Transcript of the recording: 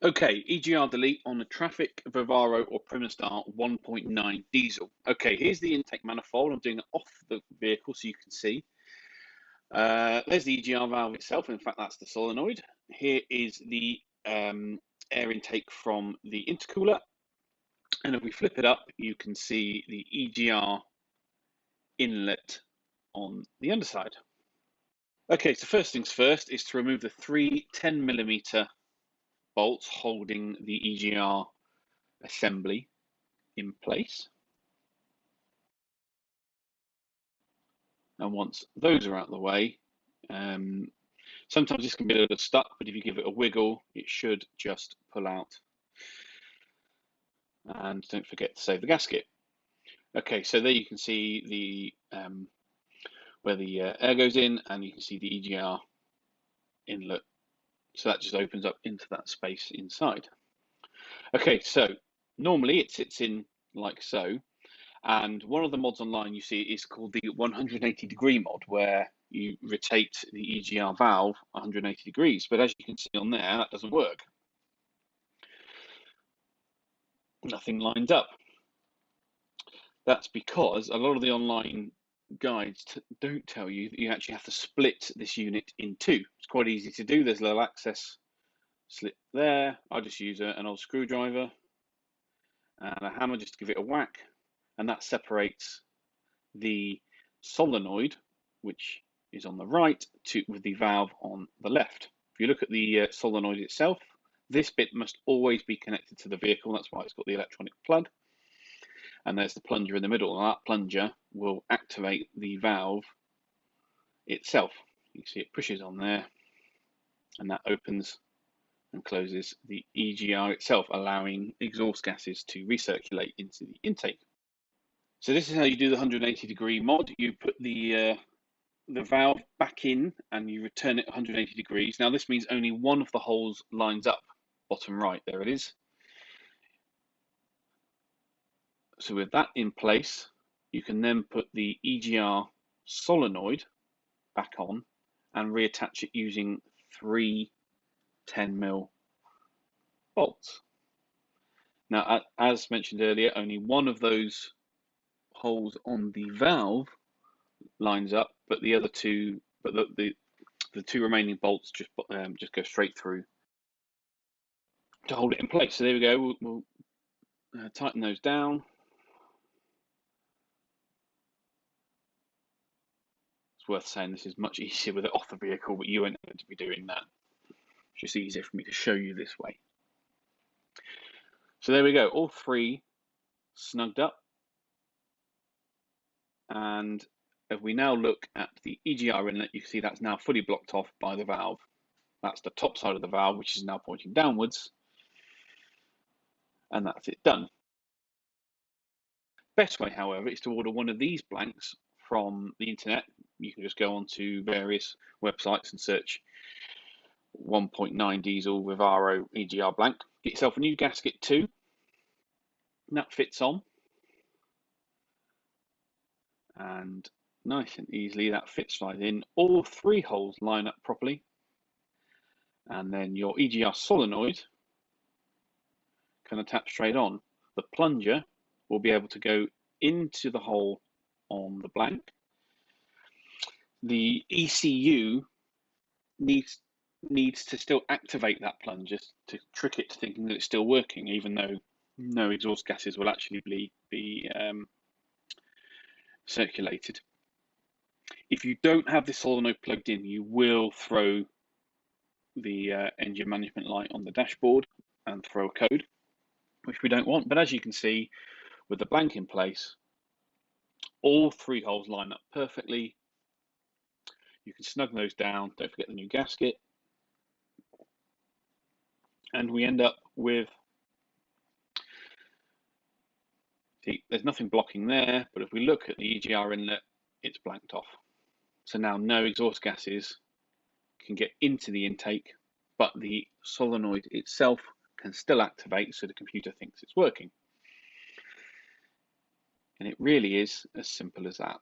Okay, EGR delete on the Trafic, Vivaro or Primastar 1.9 diesel. Okay, here's the intake manifold. I'm doing it off the vehicle so you can see. There's the EGR valve itself. In fact, that's the solenoid. Here is the air intake from the intercooler. And if we flip it up, you can see the EGR inlet on the underside. Okay, so first things first is to remove the three 10mm bolts holding the EGR assembly in place. And once those are out of the way, sometimes this can be a little stuck, but if you give it a wiggle, it should just pull out. And don't forget to save the gasket. Okay, so there you can see the where the air goes in, and you can see the EGR inlet. So that just opens up into that space inside. Okay, so normally it sits in like so. And one of the mods online you see is called the 180-degree mod, where you rotate the EGR valve 180 degrees. But as you can see on there, that doesn't work. Nothing lines up. That's because a lot of the online guides don't tell you that you actually have to split this unit in two. It's quite easy to do. There's a little access slit there. I just use an old screwdriver and a hammer just to give it a whack, and that separates the solenoid, which is on the right, with the valve on the left. If you look at the solenoid itself, this bit must always be connected to the vehicle. That's why it's got the electronic plug. And there's the plunger in the middle, and that plunger will activate the valve itself. You can see it pushes on there, and that opens and closes the EGR itself, allowing exhaust gases to recirculate into the intake. So this is how you do the 180-degree mod. You put the valve back in and you return it 180 degrees. Now this means only one of the holes lines up, bottom right, there it is. So with that in place, you can then put the EGR solenoid back on and reattach it using three 10mm bolts. Now, as mentioned earlier, only one of those holes on the valve lines up, but the other two, but the two remaining bolts just go straight through to hold it in place. So there we go. We'll tighten those down. It's worth saying this is much easier with it off the vehicle, but you won't need to be doing that. It's just easier for me to show you this way. So there we go, all three snugged up. And if we now look at the EGR inlet, you can see that's now fully blocked off by the valve. That's the top side of the valve, which is now pointing downwards. And that's it done. Best way, however, is to order one of these blanks from the internet. You can just go onto various websites and search 1.9 diesel Vivaro EGR blank. Get yourself a new gasket too. And that fits on. And nice and easily that fits right in. All three holes line up properly. And then your EGR solenoid can attach straight on. The plunger will be able to go into the hole on the blank. The ECU needs to still activate that plunger to trick it to thinking that it's still working, even though no exhaust gases will actually be circulated. If you don't have this solenoid plugged in, you will throw the engine management light on the dashboard and throw a code, which we don't want. But as you can see, with the blank in place, all three holes line up perfectly. You can snug those down. Don't forget the new gasket. And we end up with, see, there's nothing blocking there, but if we look at the EGR inlet, it's blanked off. So now no exhaust gases can get into the intake, but the solenoid itself can still activate, so the computer thinks it's working. And it really is as simple as that.